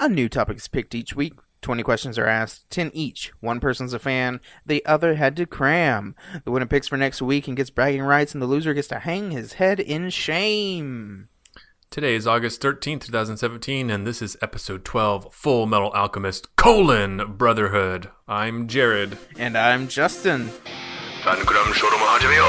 A new topic is picked each week. 20 questions are asked, 10 each. One person's a fan, the other had to cram. The winner picks for next week and gets bragging rights, and the loser gets to hang his head in shame. Today is August 13th, 2017, and this is episode 12, Fullmetal Alchemist, Brotherhood. I'm Jared. And I'm Justin. FAN-CRAM 쇼룸을 하자며.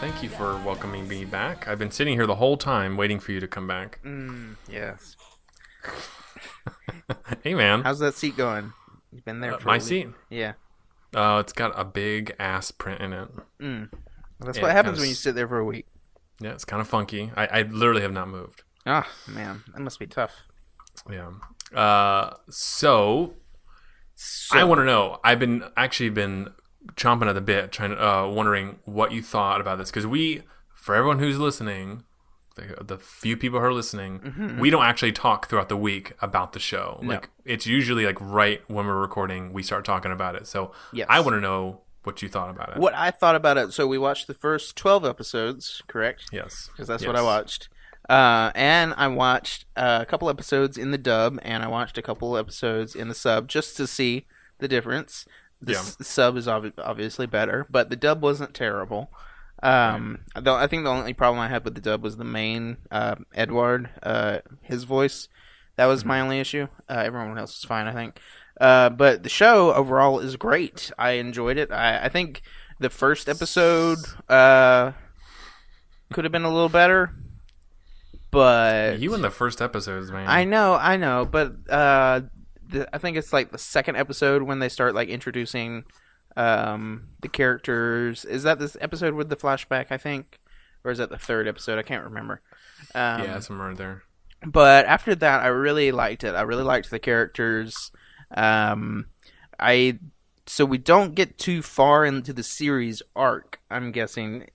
Thank you for welcoming me back. I've been sitting here the whole time waiting for you to come back. Yes. Hey, man. How's that seat going? You've been there for my a week. seat? Yeah. It's got a big ass print in it. Well, that's what happens when you sit there for a week. Yeah, it's kind of funky. I literally have not moved. Oh, man. That must be tough. Yeah. So I want to know. I've been chomping at the bit, wondering what you thought about this, because for everyone who's listening, the few people who are listening, we don't actually talk throughout the week about the show. No. Like, it's usually like right when we're recording, we start talking about it. So yes. I want to know what you thought about it. What I thought about it. So we watched the first 12 episodes, correct? Yes, because that's what I watched. And I watched a couple episodes in the dub, and I watched a couple episodes in the sub just to see the difference. The sub is obviously better, but the dub wasn't terrible. Though I think the only problem I had with the dub was the main Edward, his voice. That was my only issue. Everyone else was fine, I think. But the show overall is great. I enjoyed it. I think the first episode could have been a little better, but you in the first episodes, man. I know, but I think it's like the second episode when they start like introducing the characters. Is that this episode with the flashback, I think? Or is that the third episode? I can't remember. Yeah, somewhere there. But after that, I really liked it. I really liked the characters. So we don't get too far into the series arc, I'm guessing.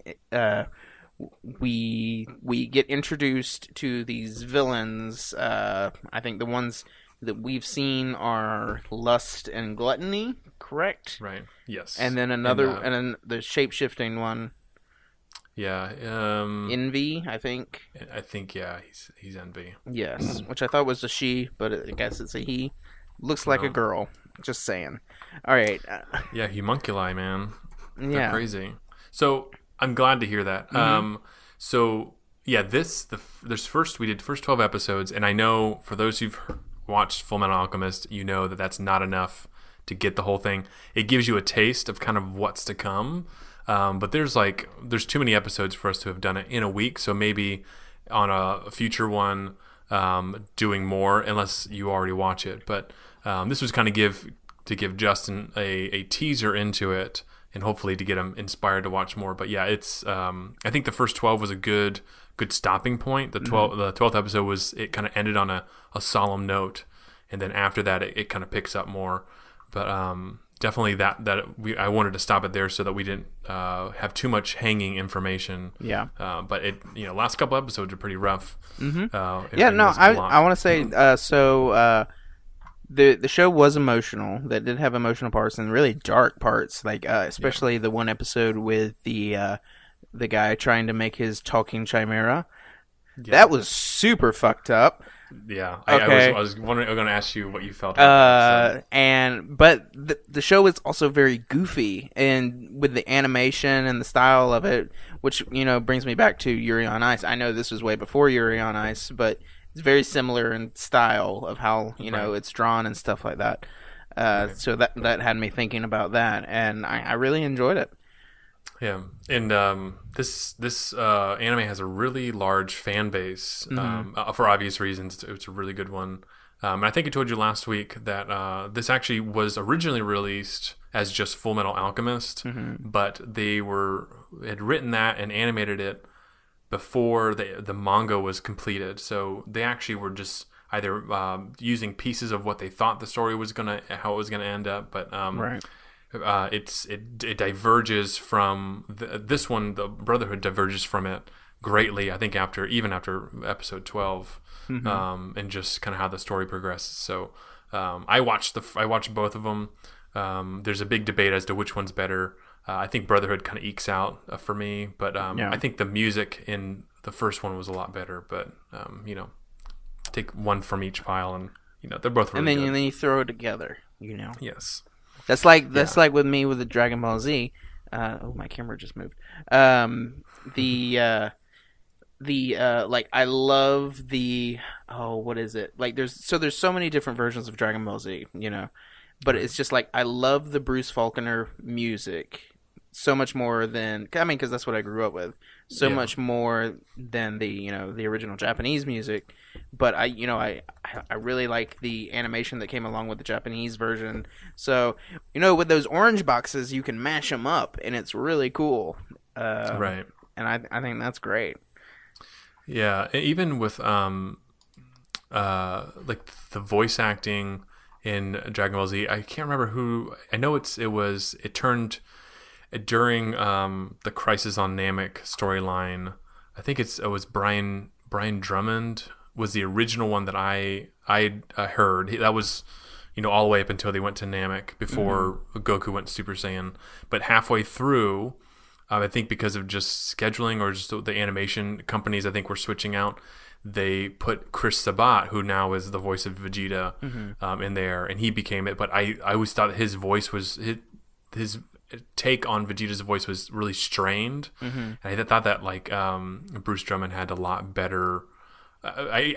We get introduced to these villains. I think the ones that we've seen are Lust and Gluttony, correct? Right. Yes. And then and then the shape-shifting one. Yeah. Envy, I think. I think he's Envy. Yes, which I thought was a she, but I guess it's a he. Looks like a girl. Just saying. All right. Yeah, homunculi, man. They're Yeah. crazy. So I'm glad to hear that. So yeah, we did the first 12 episodes, and I know for those who've watched Fullmetal Alchemist, you know that that's not enough to get the whole thing. It gives you a taste of kind of what's to come, but there's too many episodes for us to have done it in a week. So maybe on a future one, doing more, unless you already watch it. But this was kind of to give Justin a teaser into it, and hopefully to get him inspired to watch more. But yeah, it's I think the first 12 was a good stopping point. The 12th episode it kind of ended on a solemn note, and then after that it kind of picks up more. But definitely I wanted to stop it there so that we didn't have too much hanging information. Yeah. But last couple episodes are pretty rough. I want to say the show was emotional. That did have emotional parts and really dark parts, like especially the one episode with the guy trying to make his talking chimera. Yeah. That was super fucked up. Yeah, okay. I was going to ask you what you felt about that. But the show is also very goofy, and with the animation and the style of it, which brings me back to Yuri on Ice. I know this was way before Yuri on Ice, but it's very similar in style of how it's drawn and stuff like that. So that had me thinking about that, and I really enjoyed it. Yeah, and this anime has a really large fan base for obvious reasons. It's a really good one. And I think I told you last week that this actually was originally released as just Fullmetal Alchemist, but they had written that and animated it before the manga was completed. So they actually were just either using pieces of what they thought the story was how it was gonna end up, but right. It diverges from this one. The Brotherhood diverges from it greatly. I think after episode 12, and just kind of how the story progresses. So I watched both of them. There's a big debate as to which one's better. I think Brotherhood kind of ekes out for me, but I think the music in the first one was a lot better. But take one from each pile, and they're both really good. And then you throw it together. Yes. That's like with me with the Dragon Ball Z. My camera just moved. I love the what is it? Like there's so many different versions of Dragon Ball Z, but it's just like I love the Bruce Faulconer music so much more than because that's what I grew up with. So much more than the the original Japanese music. But I really like the animation that came along with the Japanese version. So with those orange boxes you can mash them up and it's really cool. Right. And I think that's great. Yeah, even with like the voice acting in Dragon Ball Z, I can't remember who. I know it turned during the Crisis on Namek storyline. I think it was Brian Drummond was the original one that I heard. That was all the way up until they went to Namek before Goku went Super Saiyan. But halfway through, I think because of just scheduling or just the animation companies, I think were switching out. They put Chris Sabat, who now is the voice of Vegeta, in there, and he became it. But I always thought his voice was his take on Vegeta's voice was really strained, and I thought that Bruce Drummond had a lot better. I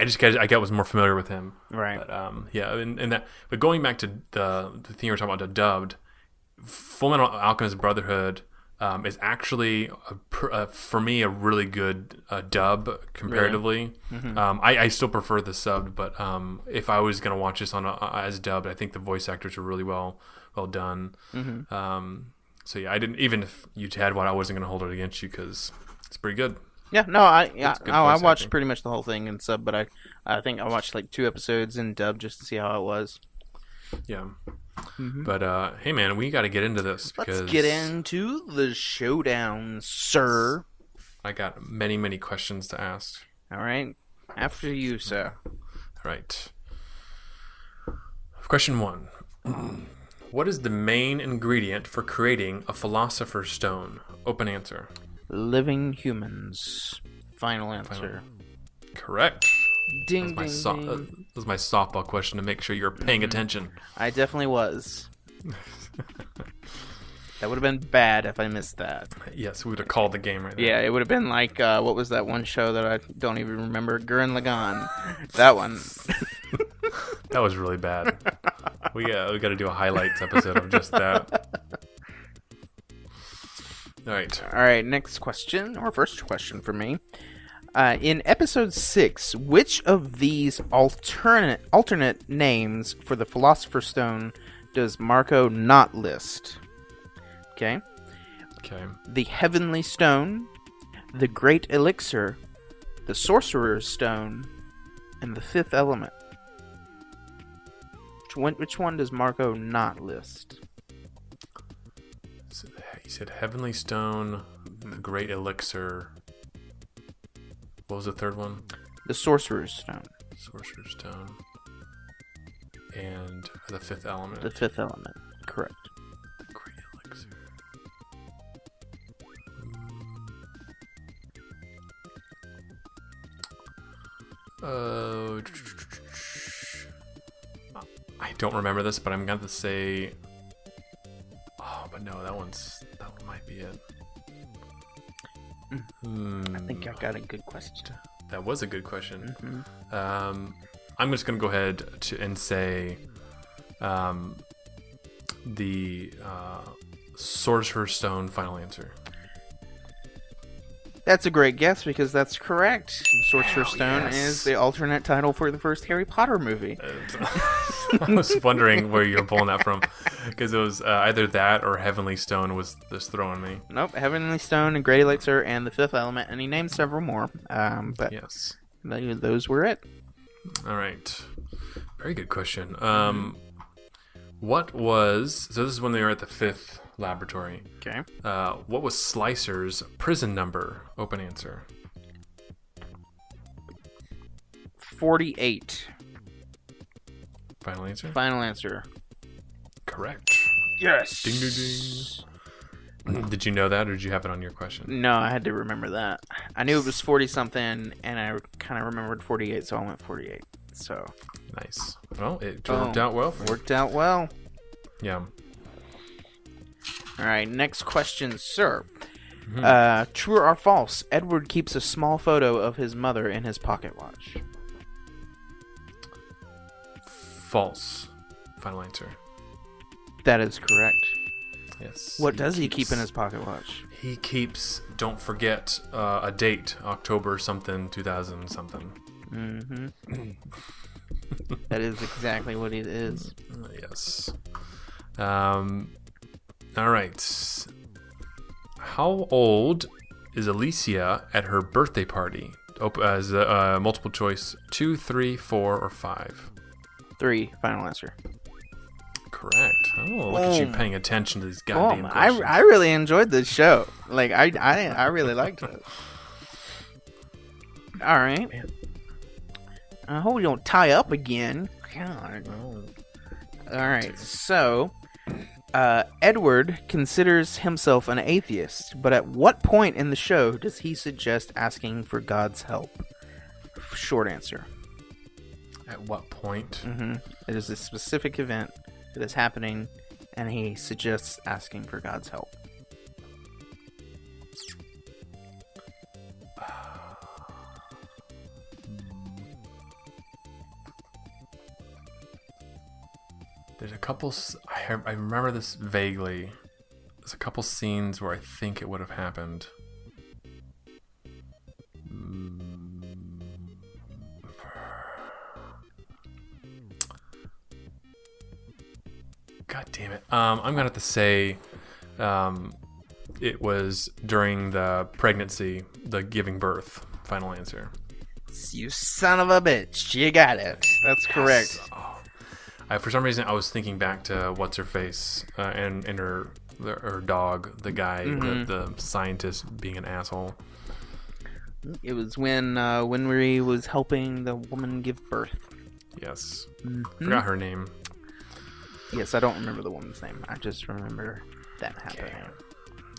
was more familiar with him, right? But, and that. But going back to the thing you were talking about, the dubbed Fullmetal Alchemist Brotherhood. Is actually for me a really good dub comparatively. Really? I still prefer the subbed, but if I was gonna watch this as dubbed, I think the voice actors were really well done. So yeah, I didn't, even if you had one, I wasn't gonna hold it against you because it's pretty good. Yeah, no, I watched pretty much the whole thing in sub, but I think I watched like 2 episodes in dub just to see how it was. Yeah. But hey man, we got to get into this because let's get into the showdown, sir. I got many questions to ask. All right, after you, sir. All right. Question 1. What is the main ingredient for creating a Philosopher's Stone? Open answer. Living humans. Final answer. Correct. Ding, ding. That was my softball question to make sure you're paying attention. I definitely was. That would have been bad if I missed that. Yes, we would have called the game right there. Yeah, it would have been like, what was that one show that I don't even remember? Gurren Lagann. That one. That was really bad. We got to do a highlights episode of just that. All right, next question, or first question for me. In episode 6, which of these alternate names for the Philosopher's Stone does Marco not list? Okay. The Heavenly Stone, the Great Elixir, the Sorcerer's Stone, and the Fifth Element. Which one does Marco not list? So he said Heavenly Stone, the Great Elixir. What was the third one? The Sorcerer's Stone. Sorcerer's Stone. And the Fifth Element. The Fifth Element, correct. Great Elixir. I don't remember this, but I'm going to say... Oh, but no, that one might be it. I think I got a good question. That was a good question. I'm just going to go ahead and say the Sorcerer's Stone. Final answer. That's a great guess because that's correct. Sorcerer's Stone is the alternate title for the first Harry Potter movie. I was wondering where you're pulling that from because it was either that or Heavenly Stone was just throwing me. Nope, Heavenly Stone and Great Elixir and the Fifth Element, and he named several more. But yes, those were it. All right, very good question. What was so? This is when they were at the 5th laboratory. Okay. What was Slicer's prison number? Open answer. 48. Final answer? Final answer. Correct. Yes. Ding, ding, ding. Did you know that, or did you have it on your question? No, I had to remember that. I knew it was 40-something, and I kind of remembered 48, so I went 48. So Nice. Well, it worked out well for you. Worked out well. Yeah. All right, next question, sir. True or false? Edward keeps a small photo of his mother in his pocket watch. False. Final answer. That is correct. Yes. What does he keep in his pocket watch? He keeps, don't forget, a date, October something, 2000 something. Mm-hmm. That is exactly what it is. Yes. All right. How old is Alicia at her birthday party? As multiple choice: 2, 3, 4, or 5. 3. Final answer. Correct. Oh, look at you paying attention to these goddamn questions. I really enjoyed this show. Like I really liked it. All right. Man. I hope we don't tie up again. God. All right. So, Edward considers himself an atheist, but at what point in the show does he suggest asking for God's help? Short answer. At what point? It is a specific event that is happening, and he suggests asking for God's help. There's a couple. I remember this vaguely. There's a couple scenes where I think it would have happened. God damn it. I'm gonna have to say, it was during the pregnancy, the giving birth. Final answer. You son of a bitch! You got it. That's correct. Yes. For some reason, I was thinking back to what's her face and her dog, the guy, the scientist, being an asshole. It was when Winry was helping the woman give birth. Yes, forgot her name. Yes, I don't remember the woman's name. I just remember that happening. Okay.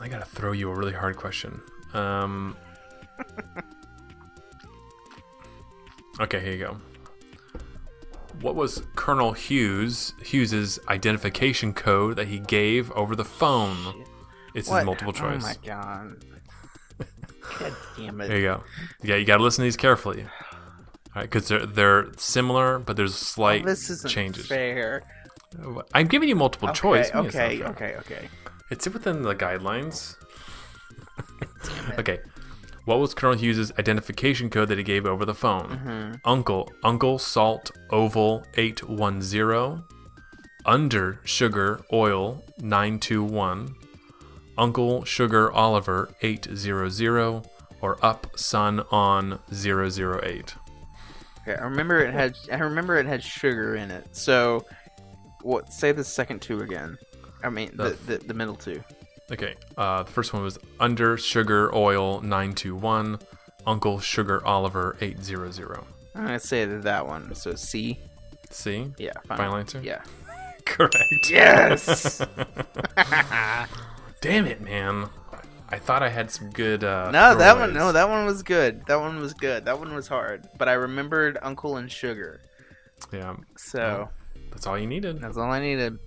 I gotta throw you a really hard question. Okay, here you go. What was Colonel Hughes's identification code that he gave over the phone? It's his multiple choice. Oh my god. God damn it. There you go. Yeah, you gotta listen to these carefully. All right, because they're similar, but there's slight this isn't changes. Fair. I'm giving you multiple choice. Okay. It's within the guidelines. Okay. What was Colonel Hughes's identification code that he gave over the phone? Uncle Salt Oval 810, Under Sugar Oil 921, Uncle Sugar Oliver 800, or Up Sun On 008. Okay, I remember it had sugar in it. So, what? Say the second two again. I mean the middle two. Okay, the first one was Under Sugar Oil 921, Uncle Sugar Oliver 800. I'm gonna say that one. So C. C? Yeah. Final answer? Yeah. Correct. Yes. Damn it, man! I thought I had some good. That one was good. That one was good. That one was hard, but I remembered Uncle and Sugar. Yeah. So that's all you needed. That's all I needed.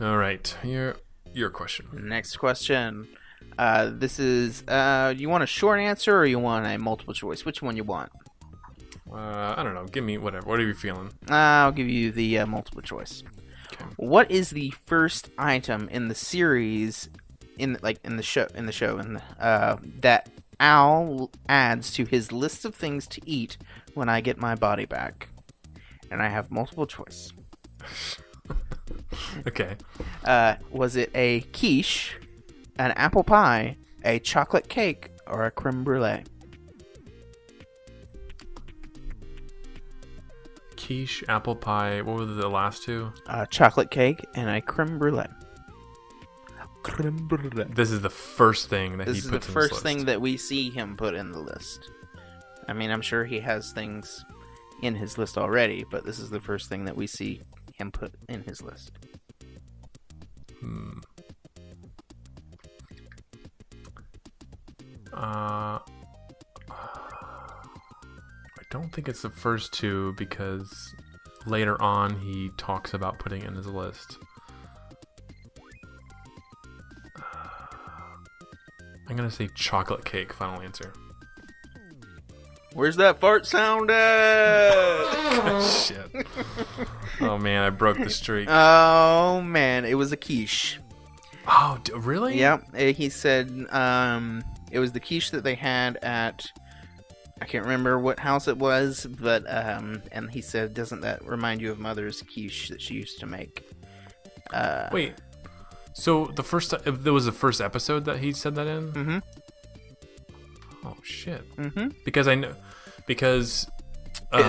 All right, your question. Next question. This is you want a short answer or you want a multiple choice? Which one you want? I don't know. Give me whatever. What are you feeling? I'll give you the multiple choice. Okay. What is the first item in the series that Al adds to his list of things to eat when I get my body back? And I have multiple choice. Okay. Was it a quiche, an apple pie, a chocolate cake, or a creme brulee? Quiche, apple pie. What were the last two? Chocolate cake and a creme brulee. Creme brulee. This is the first thing that he puts in This is the first thing that we see him put in the list. I mean, I'm sure he has things in his list already, but this is the first thing that we see him put in his list. I don't think it's the first two because later on he talks about putting it in his list. I'm gonna say chocolate cake. Final answer. Where's that fart sound at? Shit. Oh man, I broke the streak. Oh man, it was a quiche. Oh, really? Yep. He said it was the quiche that they had at, I can't remember what house it was, but and he said, doesn't that remind you of Mother's quiche that she used to make? Wait. So there was the first episode that he said that in? Mm-hmm. Oh shit. Mm-hmm. Because I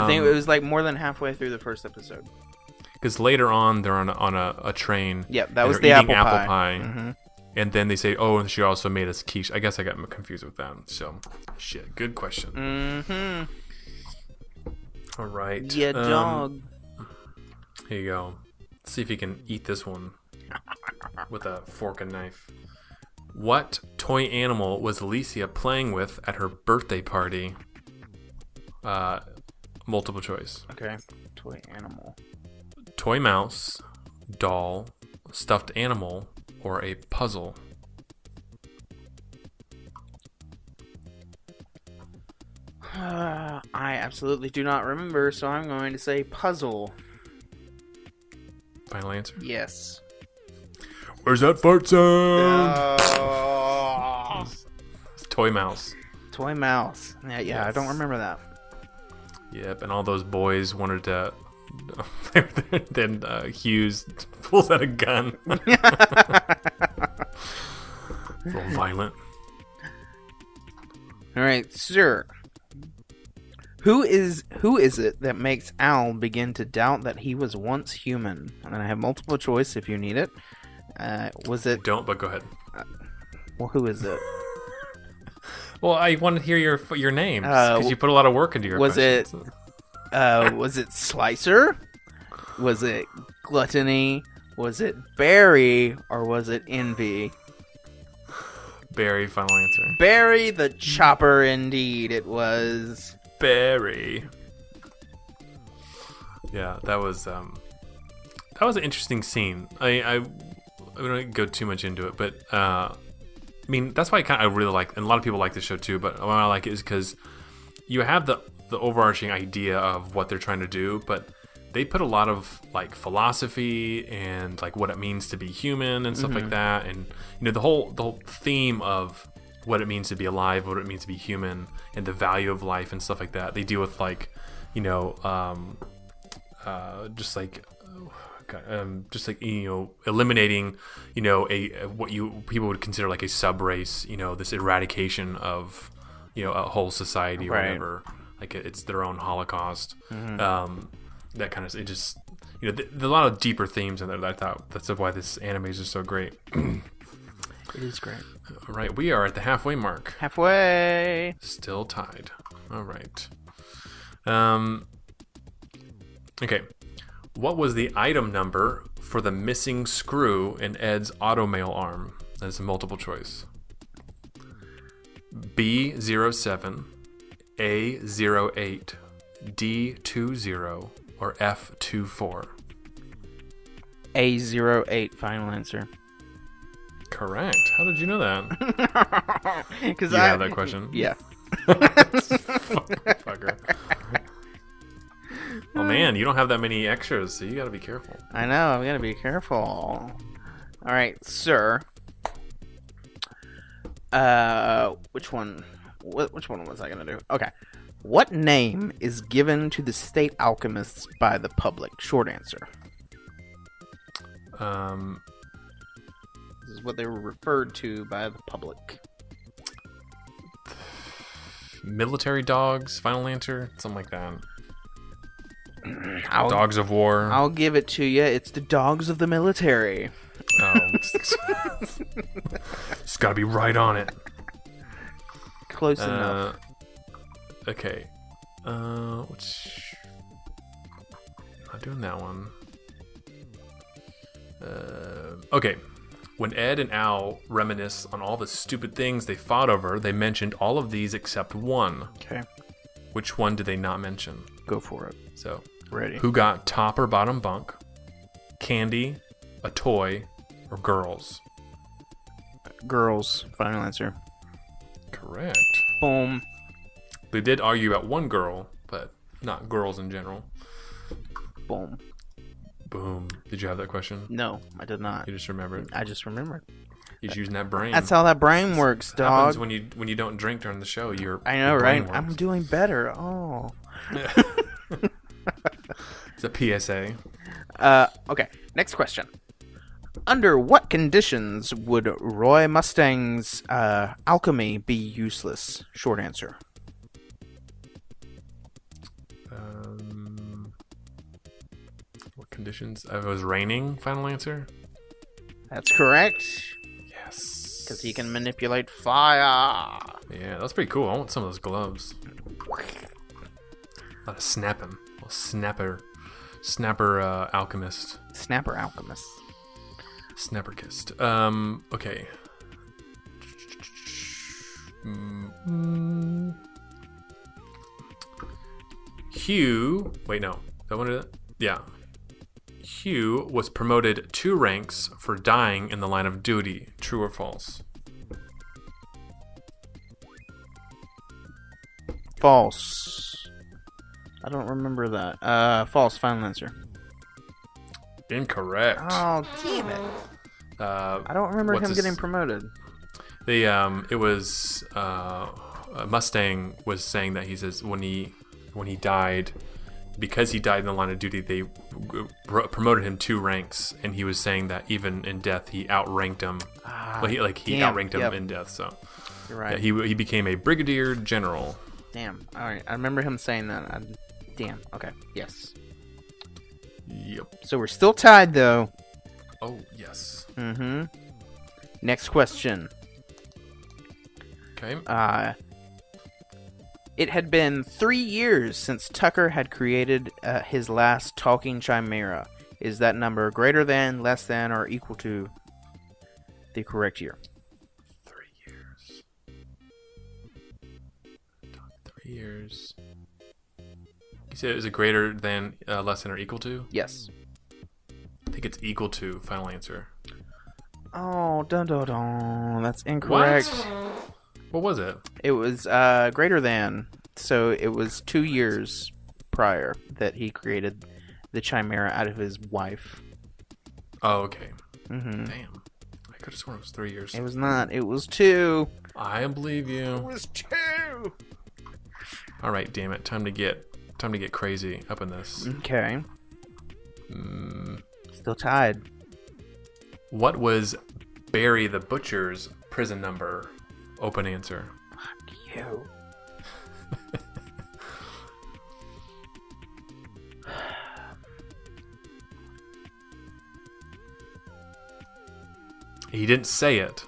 think it was like more than halfway through the first episode. Because later on they're on a train. Yep, that was they're the eating apple apple pie. Mm-hmm. And then they say, "Oh, and she also made us quiche." I guess I got confused with that. So, shit. Good question. Mm-hmm. All right. Yeah, dog. Here you go. Let's see if you can eat this one with a fork and knife. What toy animal was Alicia playing with at her birthday party? Multiple choice. Okay. Toy animal. Toy mouse, doll, stuffed animal, or a puzzle? I absolutely do not remember, so I'm going to say puzzle. Final answer? Yes. Where's that fart sound? It's toy mouse. Toy mouse. Yeah, Yes. I don't remember that. Yep, and all those boys wanted to. Then Hughes pulls out a gun. A little violent. All right, sir. Who is it that makes Al begin to doubt that he was once human? And then I have multiple choice if you need it. Was it? Don't, but go ahead. Well, who is it? Well, I want to hear your names because you put a lot of work into your. Was questions. was it Slicer? Was it Gluttony? Was it Barry? Or was it Envy? Barry? Final answer. Barry the Chopper, indeed it was. Barry. Yeah, that was an interesting scene. I don't go too much into it, but I mean that's why I really like, and a lot of people like this show too. But why I like it is because you have the overarching idea of what they're trying to do, but they put a lot of like philosophy and like what it means to be human and stuff like that, and the whole theme of what it means to be alive, what it means to be human, and the value of life and stuff like that. They deal with like just like eliminating what people would consider like a sub race, this eradication of a whole society or whatever, like it's their own Holocaust. That kind of, it just there's a lot of deeper themes in there that I thought that's why this anime is just so great. It is great. All right, we are at the halfway mark. Halfway. Still tied. All right. Okay. What was the item number for the missing screw in Ed's automail arm? That's a multiple choice. B07, A08, D20, or F24? A08, final answer. Correct. How did you know that? Because you have that question? Yeah. Fucker. Oh man, you don't have that many extras, so you gotta be careful. I know, I'm gonna be careful. Alright, sir. Which one was I gonna do? Okay. What name is given to the state alchemists by the public? Short answer. This is what they were referred to by the public. Military dogs, final answer? Something like that. Dogs of war. I'll give it to you. It's the dogs of the military. Oh. It's gotta be right on it. Close enough. Okay. Which... Not doing that one. Okay. When Ed and Al reminisce on all the stupid things they fought over, they mentioned all of these except one. Okay. Which one did they not mention? Go for it. So, Ready. who got top or bottom bunk? Candy, a toy, or girls? Girls. Final answer. Correct. Boom. They did argue about one girl, but not girls in general. Boom. Boom. Did you have that question? No, I did not. You just remembered? I just remembered. You're using that brain. That's how that brain works, dog. Happens when you don't drink during the show. I know, your brain right? works. I'm doing better. Oh. It's a PSA. Okay, next question. Under what conditions would Roy Mustang's alchemy be useless? Short answer. What conditions? It was raining. Final answer. That's correct. Yes. Because he can manipulate fire. Yeah, that's pretty cool. I want some of those gloves. A lot of snapping. A snapper alchemist. Snapper alchemist. Snapper kissed. Okay. Hugh. Wait, no. That one. Yeah. Hugh was promoted 2 ranks for dying in the line of duty. True or false? False. I don't remember that. False. Final answer. Incorrect. Oh, damn it. I don't remember him getting promoted. It was Mustang was saying that he says when he died, because he died in the line of duty, they promoted him 2 ranks, and he was saying that even in death he outranked him. He outranked him in death. So you're right. Yeah, he became a brigadier general. Damn. All right, I remember him saying that. Damn. Okay. Yes. Yep. So we're still tied though. Oh yes. Mm-hmm. Next question. Okay. It had been 3 years since Tucker had created his last talking chimera. Is that number greater than, less than, or equal to the correct year? 3 years. 3 years. You said, is it greater than, less than, or equal to? Yes. I think it's equal to. Final answer. Oh, dun dun dun. That's incorrect. What was it? It was greater than. So it was 2 years prior that he created the chimera out of his wife. Oh, okay. Mm-hmm. Damn. I could have sworn it was 3 years. It was not. It was 2. I believe you. It was 2. All right, damn it. Time to get crazy up in this. Okay. Still tied. What was Barry the Butcher's prison number? Open answer. Fuck you. He didn't say it.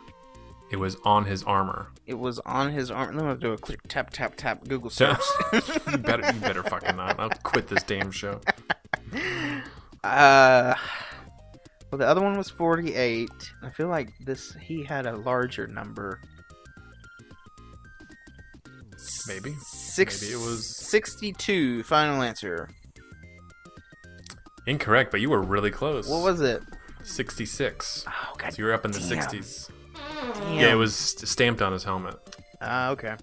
It was on his armor. It was on his arm. I'm gonna do a quick tap tap tap Google search. You better fucking not. I'll quit this damn show. Well, the other one was 48. I feel like he had a larger number. Maybe. Maybe it was 62. Final answer. Incorrect, but you were really close. What was it? 66. Oh, God. So you were up in the damn. 60s. Damn. Yeah, it was stamped on his helmet. Okay.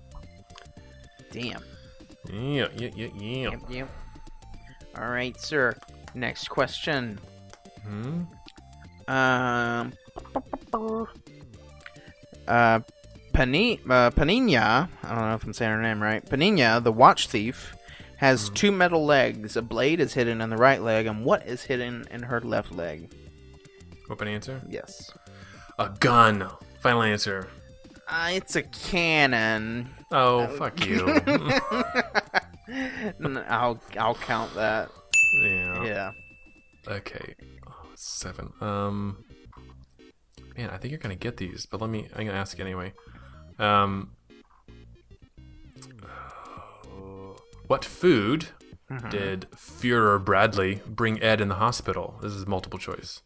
Damn. Yeah. Yep. All right, sir. Next question. Panina, I don't know if I'm saying her name right. Panina, the watch thief, has 2 metal legs. A blade is hidden in the right leg, and what is hidden in her left leg? Open answer? Yes. A gun. Final answer. It's a cannon. Oh, fuck you. I'll count that. Yeah. Okay. 7. Man, I think you're gonna get these, but I'm gonna ask anyway. What food did Führer Bradley bring Ed in the hospital? This is multiple choice.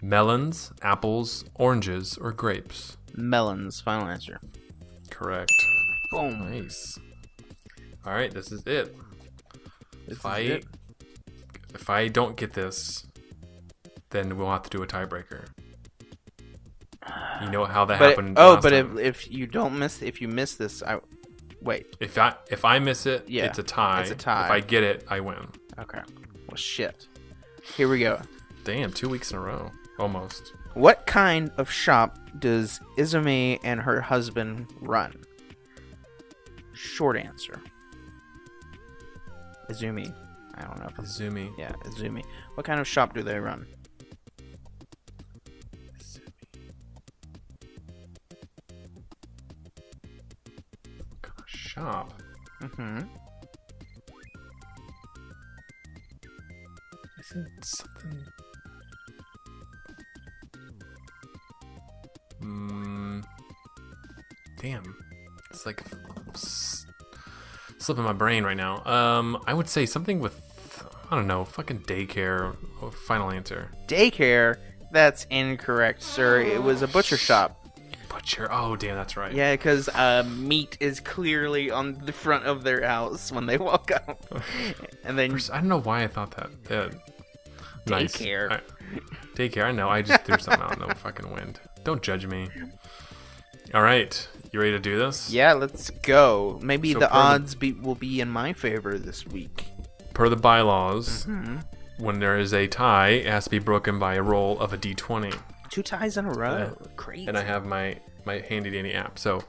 Melons, apples, oranges, or grapes? Melons. Final answer. Correct. Boom. Nice. All right, this is it. If I don't get this, then we'll have to do a tiebreaker. You know how that happened. If you don't miss, if you miss this, wait. If I miss it, yeah, it's a tie. It's a tie. If I get it, I win. Okay. Well, shit. Here we go. Damn, 2 weeks in a row, almost. What kind of shop does Izumi and her husband run? Short answer. Izumi. I don't know. Izumi. Yeah, Izumi. What kind of shop do they run? Shop. Mm-hmm. Isn't something? Damn. It's like slipping my brain right now. I would say something with, I don't know, fucking daycare. Final answer. Daycare? That's incorrect, sir. It was a butcher shop. Butcher. Oh, damn, that's right. Yeah, because meat is clearly on the front of their house when they walk up. And then I don't know why I thought that. Nice. Daycare. Daycare, I know. I just threw something out in the fucking wind. Don't judge me. All right. You ready to do this? Yeah, let's go. Maybe So the odds will be in my favor this week. Per the bylaws, when there is a tie, it has to be broken by a roll of a d20. 2 ties in a row. Yeah. Crazy. And I have my handy dandy app. So,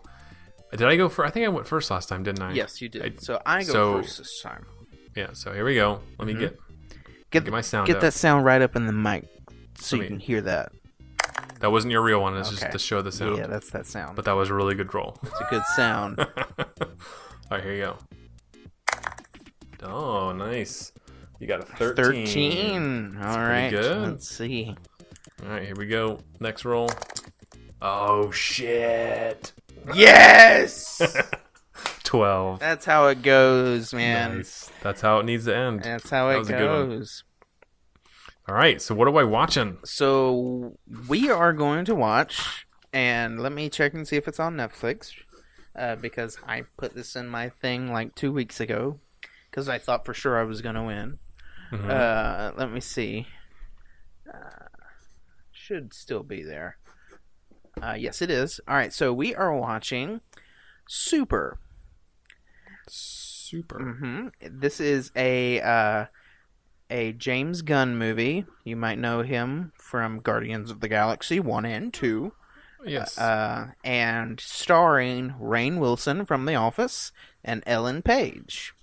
did I go first? I think I went first last time, didn't I? Yes, you did. So I go first this time. Yeah, so here we go. Let me get my sound Get up. that sound right up in the mic so you can hear that. That wasn't your real one. It's just to show the sound. Yeah, that's that sound. But that was a really good roll. It's a good sound. All right, here you go. Oh, nice. You got a 13. 13. All right. Good. Let's see. All right, here we go. Next roll. Oh, shit. Yes! 12. That's how it goes, man. Nice. That's how it needs to end. That's how it was a good one. goes. All right, so what am I watching? So we are going to watch, and let me check and see if it's on Netflix, because I put this in my thing like 2 weeks ago, because I thought for sure I was going to win. Let me see. Should still be there. Yes, it is. All right, so we are watching Super. This is a James Gunn movie. You might know him from Guardians of the Galaxy 1 and 2. Yes. And starring Rainn Wilson from The Office and Ellen Page.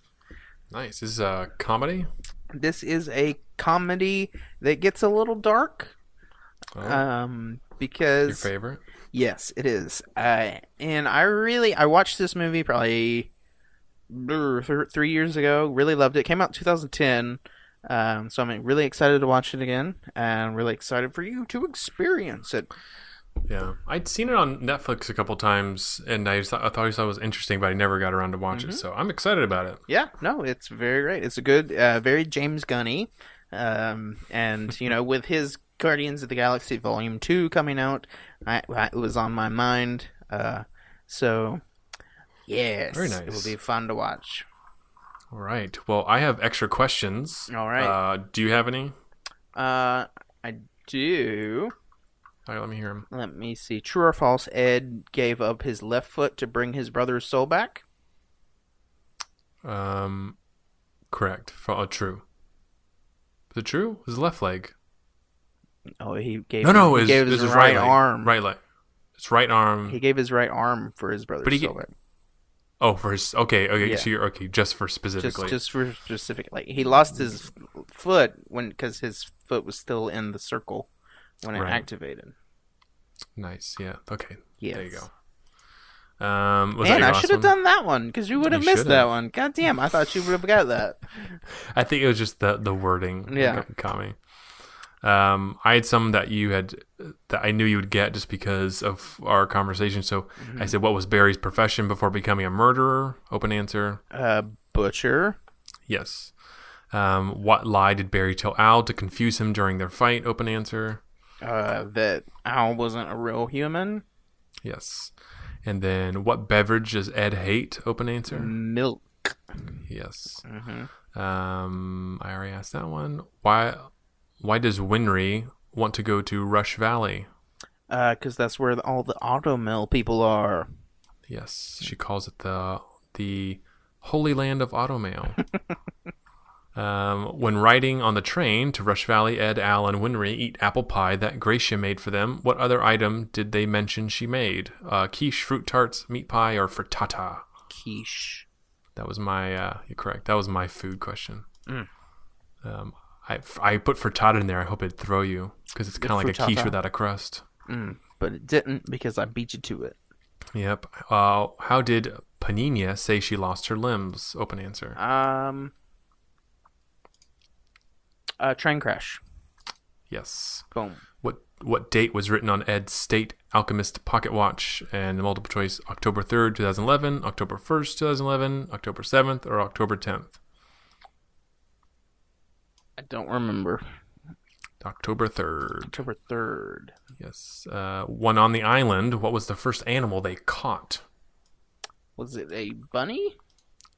Nice. This is a comedy? This is a comedy that gets a little dark. Because Your favorite? Yes, it is. And I watched this movie probably 3 years ago. Really loved it. It came out in 2010. So I'm really excited to watch it again, and really excited for you to experience it. Yeah, I'd seen it on Netflix a couple times, and I thought it was interesting, but I never got around to watch it. So I'm excited about it. Yeah, no, it's very great. It's a good, very James Gunny, and with his Guardians of the Galaxy Volume 2 coming out, it was on my mind. So yes, very nice. It will be fun to watch. All right. Well, I have extra questions. All right. Do you have any? I do. All right, let me hear him. Let me see. True or false, Ed gave up his left foot to bring his brother's soul back? Correct. True. Is it true? His left leg. Oh, he gave his right arm. Right leg. His right arm. He gave his right arm for his brother's soul back. Oh, for his okay. Yeah. So you're okay, just for specifically. Just for specifically, he lost his foot because his foot was still in the circle when it activated. Nice, yeah. Okay, yes. There you go. Man, I should have done that one because you would have missed that one. God damn, I thought you would have got that. I think it was just the wording. Yeah, caught me. I had some that I knew you would get just because of our conversation. So I said, what was Barry's profession before becoming a murderer? Open answer. Butcher. Yes. What lie did Barry tell Al to confuse him during their fight? Open answer. That Al wasn't a real human. Yes. And then what beverage does Ed hate? Open answer. Milk. Yes. Mm-hmm. I already asked that one. Why does Winry want to go to Rush Valley? Because that's where all the automill people are. Yes. She calls it the Holy Land of Automail. When riding on the train to Rush Valley, Ed, Al, and Winry eat apple pie that Gracia made for them. What other item did they mention she made? Quiche, fruit tarts, meat pie, or frittata? Quiche. That was my, you're correct. That was my food question. Mm. I put frittata in there. I hope it'd throw you because it's kind of like a quiche without a crust. But it didn't because I beat you to it. Yep. How did Panina say she lost her limbs? Open answer. Train crash. Yes. Boom. What date was written on Ed's State Alchemist pocket watch? And the multiple choice: October 3rd, 2011, October 1st, 2011, October 7th, or October 10th? I don't remember. October 3rd. October 3rd. Yes. One on the island. What was the first animal they caught? Was it a bunny?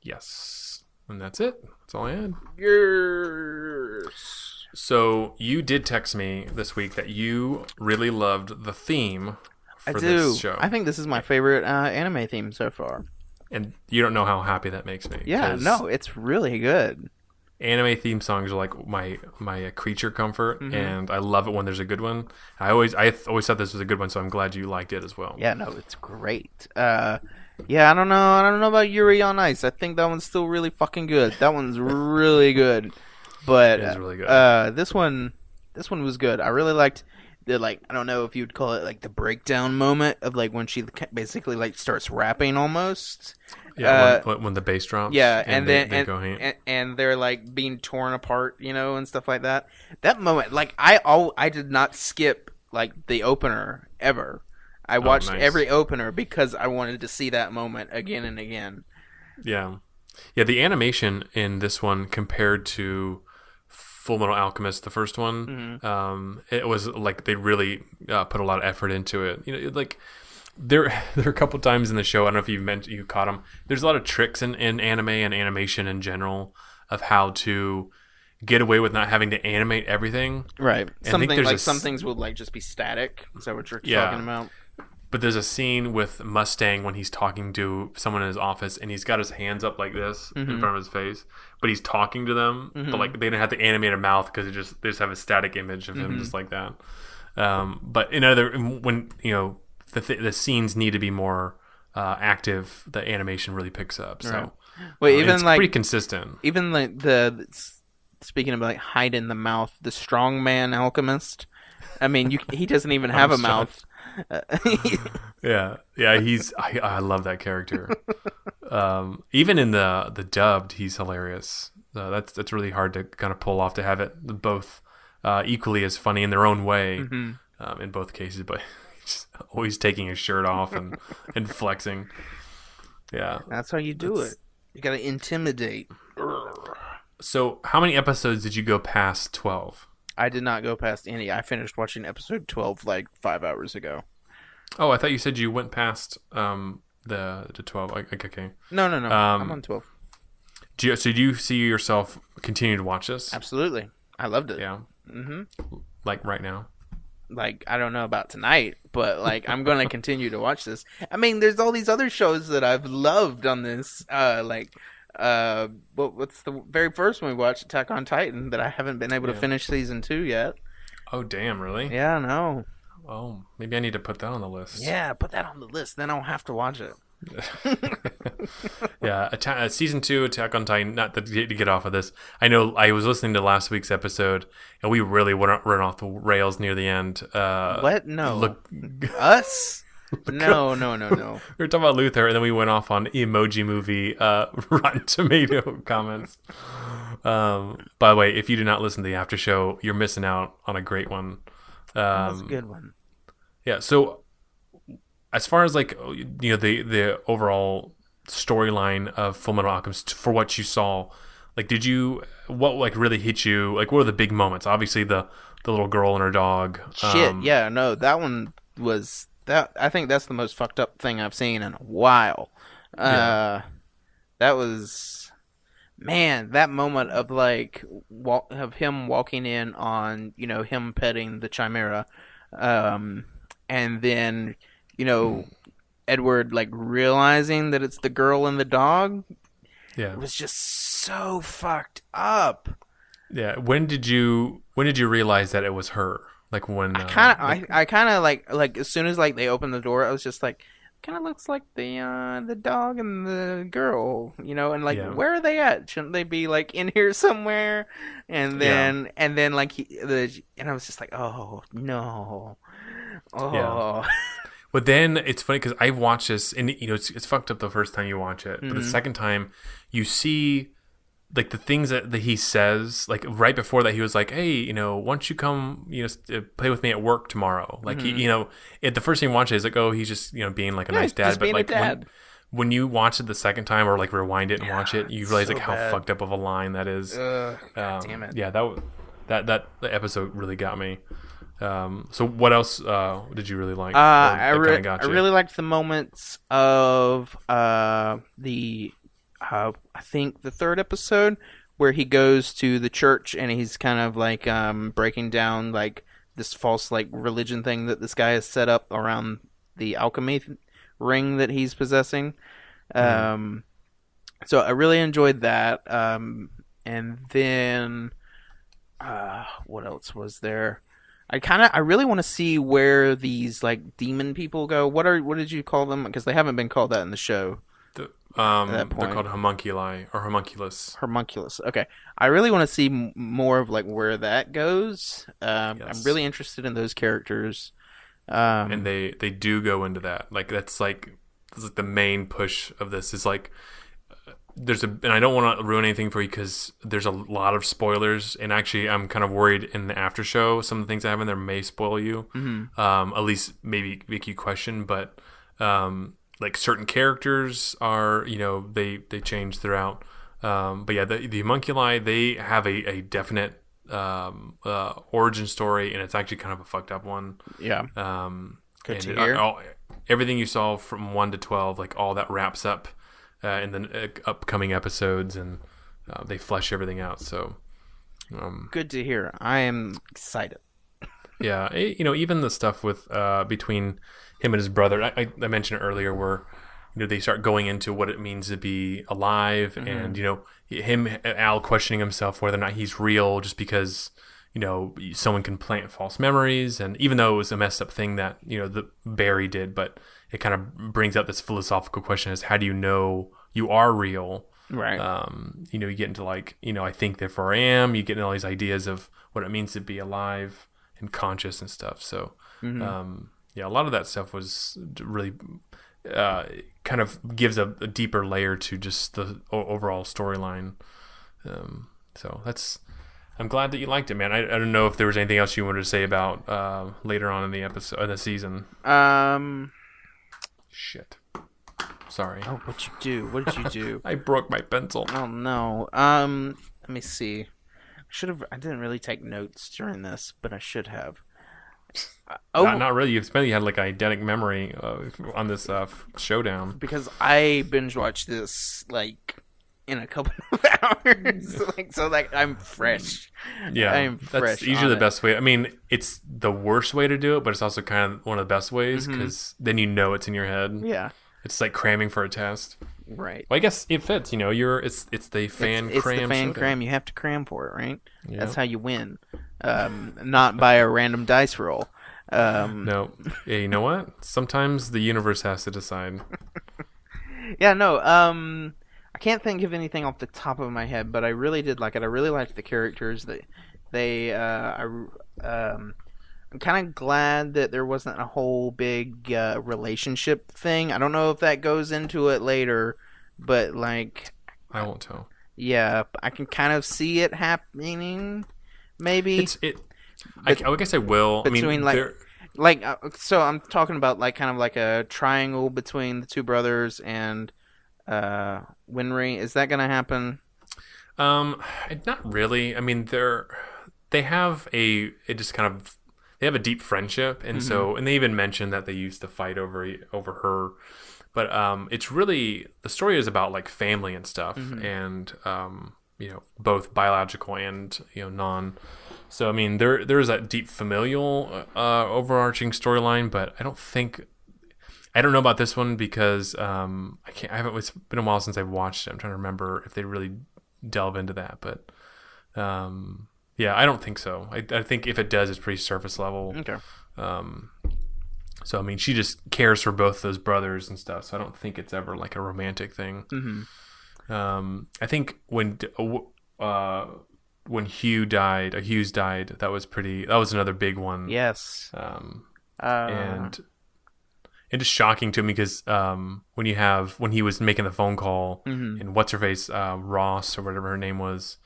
Yes. And that's it. That's all I had. Yes. So you did text me this week that you really loved the theme for this show. I think this is my favorite anime theme so far. And you don't know how happy that makes me. Yeah, no, it's really good. Anime theme songs are like my creature comfort, and I love it when there's a good one. I always thought this was a good one, so I'm glad you liked it as well. Yeah, no, it's great. Yeah, I don't know about Yuri on Ice. I think that one's still really fucking good. That one's really good. But it is really good. This one was good. I really liked the, like, I don't know if you'd call it like the breakdown moment of like when she basically like starts rapping almost. Yeah, when the bass drops. Yeah, and and they're like being torn apart, and stuff like that. That moment, like I did not skip like the opener ever. I watched every opener because I wanted to see that moment again and again. Yeah. Yeah, the animation in this one compared to Fullmetal Alchemist, the first one, it was like they really put a lot of effort into it. Like there are a couple times in the show, I don't know if you caught them, there's a lot of tricks in anime and animation in general of how to get away with not having to animate everything. Right. Some things would like just be static. Is that what you're talking about? But there's a scene with Mustang when he's talking to someone in his office, and he's got his hands up like this in front of his face, but he's talking to them. But like they didn't have to animate a mouth because they just have a static image of him just like that. But when the scenes need to be more active, the animation really picks up. So, right. Well, even it's pretty consistent. Even like speaking of like hide in the mouth, the strongman alchemist. I mean, he doesn't even have a mouth. Yeah, I love that character. Even in the dubbed, he's hilarious. That's really hard to kind of pull off, to have it both equally as funny in their own way in both cases, but just always taking his shirt off and flexing. Yeah, that's how you do it. You gotta intimidate. So, how many episodes did you go past 12? I did not go past any. I finished watching episode 12 like 5 hours ago. Oh, I thought you said you went past the 12. Okay. No. I'm on 12. Do you see yourself continue to watch this? Absolutely. I loved it. Yeah. Like right now? Like, I don't know about tonight, but like I'm going to continue to watch this. I mean, there's all these other shows that I've loved on this. What's the very first one we watched? Attack on Titan, that I haven't been able to finish season 2 yet. Oh, damn, really? Yeah, no. Oh, maybe I need to put that on the list. Yeah, put that on the list. Then I'll have to watch it. Yeah, season 2, Attack on Titan. Not to get off of this. I know I was listening to last week's episode, and we really went off the rails near the end. What? No. Us? No. We were talking about Luther, and then we went off on Emoji Movie Rotten Tomato comments. By the way, if you do not listen to the after show, you're missing out on a great one. That's a good one. Yeah. So, as far as like the overall storyline of Fullmetal Alchemist for what you saw? Like, what like really hit you? Like, what were the big moments? Obviously, the little girl and her dog. Yeah, no, that one was that. I think that's the most fucked up thing I've seen in a while. That was, man, that moment of like of him walking in on him petting the chimera, and then Edward like realizing that it's the girl and the dog. Yeah, it was just so fucked up. Yeah, when did you realize that it was her? Like when I kind of like as soon as like they opened the door, I was just like, kind of looks like the dog and the girl, and like where are they at? Shouldn't they be like in here somewhere? And then like and I was just like, oh no, oh. Yeah. But then it's funny because I've watched this, and it's fucked up the first time you watch it, but the second time you see like the things that he says, like right before that he was like, hey, why don't you come, play with me at work tomorrow? Like the first thing you watch it is like, oh, he's just being like a nice dad, but like when you watch it the second time or like rewind it and watch it, you realize like how fucked up of a line that is. God damn it. Yeah, that episode really got me. So what else did you really like? I really liked the moments of I think the third episode where he goes to the church and he's kind of like breaking down like this false like religion thing that this guy has set up around the alchemy ring that he's possessing. So I really enjoyed that. And then what else was there? I really want to see where these like demon people go. What did you call them? Because they haven't been called that in the show. They're called homunculi or homunculus. Homunculus. Okay, I really want to see more of like where that goes. Yes. I'm really interested in those characters. And they do go into that. Like that's like the main push of this is like and I don't want to ruin anything for you because there's a lot of spoilers, and actually I'm kind of worried in the after show some of the things that happen there may spoil you. At least maybe make you question, but like certain characters are, they change throughout. But yeah, the homunculi, they have a definite origin story, and it's actually kind of a fucked up one. Yeah. Good to hear. Everything you saw from 1 to 12, like all that wraps up in the upcoming episodes, and they flesh everything out. So good to hear. I am excited. Yeah, even the stuff with between him and his brother, I mentioned earlier, where they start going into what it means to be alive, and Al questioning himself whether or not he's real, just because someone can plant false memories, and even though it was a messed up thing that the Barry did, but it kind of brings up this philosophical question: is how do you know you are real? Right. You get into like I think therefore I am. You get into all these ideas of what it means to be alive and conscious and stuff. So a lot of that stuff was really kind of gives a deeper layer to just the overall storyline. So I'm glad that you liked it, man. I don't know if there was anything else you wanted to say about later on in the episode, in the season. Shit. Sorry. Oh, what'd you do? What did you do? I broke my pencil. Oh no. Let me see. I didn't really take notes during this, but I should have. Not really. You had like eidetic memory on this showdown. Because I binge watched this like in a couple of hours, so I'm fresh. Yeah, I'm fresh. That's usually the best way. I mean, it's the worst way to do it, but it's also kind of one of the best ways because then it's in your head. Yeah, it's like cramming for a test. Right. Well, I guess it fits. It's the FAN-CRAM. It's the FAN-CRAM. You have to cram for it, right? Yep. That's how you win. Not by a random dice roll. No. Yeah, you know what? Sometimes the universe has to decide. Yeah, no. I can't think of anything off the top of my head, but I really did like it. I really liked the characters. I'm kind of glad that there wasn't a whole big relationship thing. I don't know if that goes into it later, but like... I won't tell. Yeah, I can kind of see it happening, maybe. I guess I will. Between so I'm talking about like kind of like a triangle between the two brothers and Winry. Is that going to happen? Not really. I mean, they have a deep friendship, and so and they even mentioned that they used to fight over her, but it's really the story is about like family and stuff, and both biological and non. So I mean, there's that deep familial overarching storyline, but I don't know about this one because it's been a while since I've watched it. I'm trying to remember if they really delve into that, but yeah, I don't think so. I think if it does, it's pretty surface level. Okay. So I mean, she just cares for both those brothers and stuff. So I don't think it's ever like a romantic thing. I think when Hughes died, that was another big one. Yes. And just shocking to me because when he was making the phone call and what's her face, Ross or whatever her name was,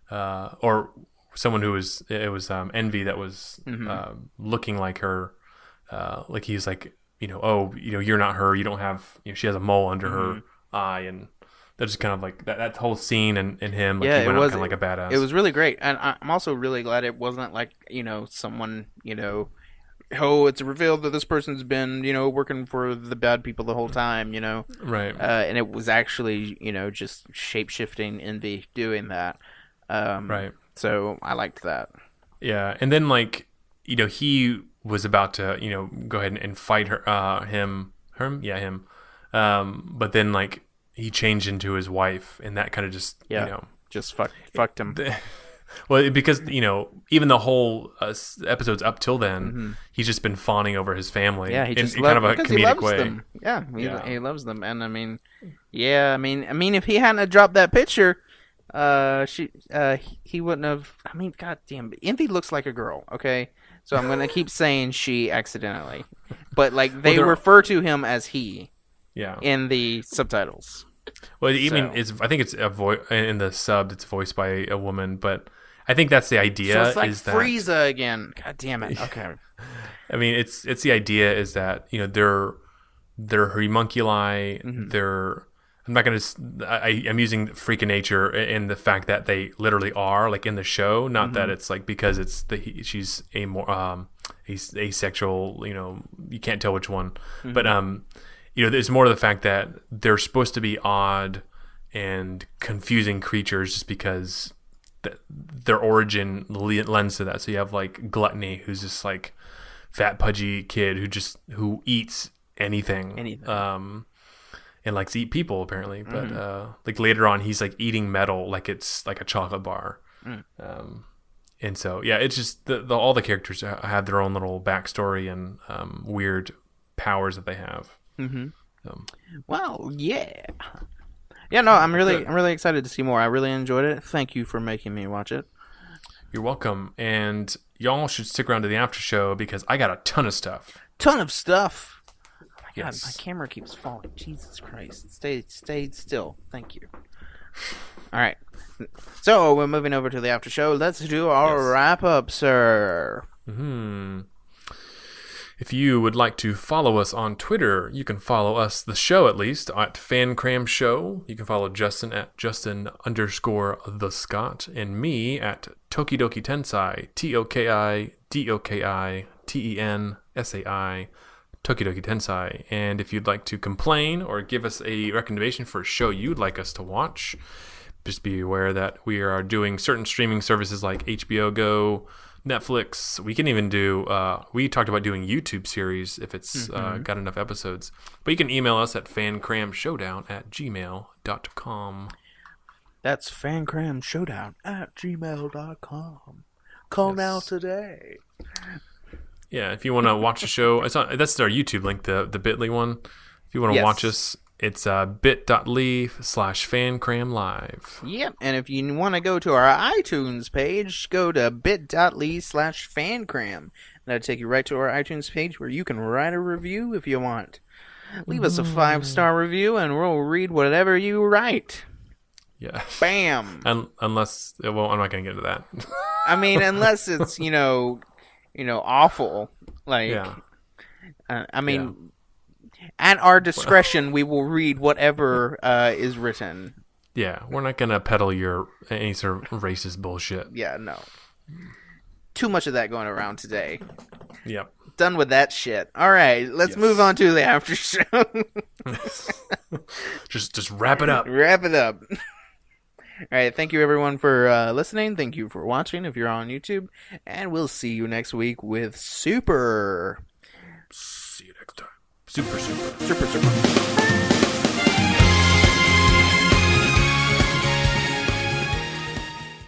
or someone who was Envy that was looking like her, like he was like you're not her, you don't have she has a mole under her eye, and that's just kind of like that whole scene and him like he went out kind of like a badass. It was really great, and I'm also really glad it wasn't like someone oh, it's revealed that this person's been, working for the bad people the whole time, Right. And it was actually, just shape-shifting Envy doing that. Right. So I liked that. Yeah, and then like, he was about to, go ahead and fight him. But then like he changed into his wife, and that kind of just, just fucked him. Well, because even the whole episodes up till then, he's just been fawning over his family. Yeah, he just in kind of a comedic way. Them. Yeah, he loves them, and I mean, if he hadn't have dropped that picture, he wouldn't have. I mean, goddamn, Envy looks like a girl. Okay, so I'm gonna keep saying she accidentally, but like they refer to him as he. Yeah. In the subtitles. Well, I think it's a voice in the sub. It's voiced by a woman, but I think that's the idea. So it's like is that Frieza again. God damn it. Okay. I mean, it's the idea is that they're homunculi. I'm not gonna. I'm using freak of nature in the fact that they literally are like in the show, not that it's like because it's she's asexual. You can't tell which one, but it's more of the fact that they're supposed to be odd and confusing creatures just because their origin lends to that. So you have like Gluttony, who's this like fat pudgy kid who eats anything. And likes to eat people apparently. But like later on, he's like eating metal like it's like a chocolate bar. And so yeah, it's just all the characters have their own little backstory and weird powers that they have. Well, yeah. Yeah, no, I'm really excited to see more. I really enjoyed it. Thank you for making me watch it. You're welcome. And y'all should stick around to the after show because I got a ton of stuff. Oh my God, Yes. my camera keeps falling. Jesus Christ. Stay still. Thank you. All right. So, we're moving over to the after show. Let's do our wrap-up, sir. If you would like to follow us on Twitter, you can follow us, the show at least, at FAN-CRAM Show. You can follow Justin at Justin_the_Scott and me at Tokidoki Tensai, TOKIDOKI Tokidoki Tensai. And if you'd like to complain or give us a recommendation for a show you'd like us to watch, just be aware that we are doing certain streaming services like HBO Go, Netflix. We can even do we talked about doing YouTube series if it's got enough episodes, but you can email us at fancramshowdown@gmail.com. That's fancramshowdown@gmail.com. Call now today. Yeah, if you want to watch the show, that's our YouTube link, the bit.ly one. If you want to watch us, it's bit.ly/fancramlive. Yep, and if you want to go to our iTunes page, go to bit.ly/fancram. That'll take you right to our iTunes page where you can write a review if you want. Leave us a 5-star review and we'll read whatever you write. Yeah. Bam! Unless, well, I'm not going to get into that. I mean, unless it's, awful. Like, I mean... At our discretion, we will read whatever is written. Yeah, we're not gonna peddle any sort of racist bullshit. Yeah, no. Too much of that going around today. Yep. Done with that shit. All right, let's move on to the after show. just wrap it up. Wrap it up. All right, thank you everyone for listening. Thank you for watching if you're on YouTube, and we'll see you next week with Super. See you next time. Super. Super.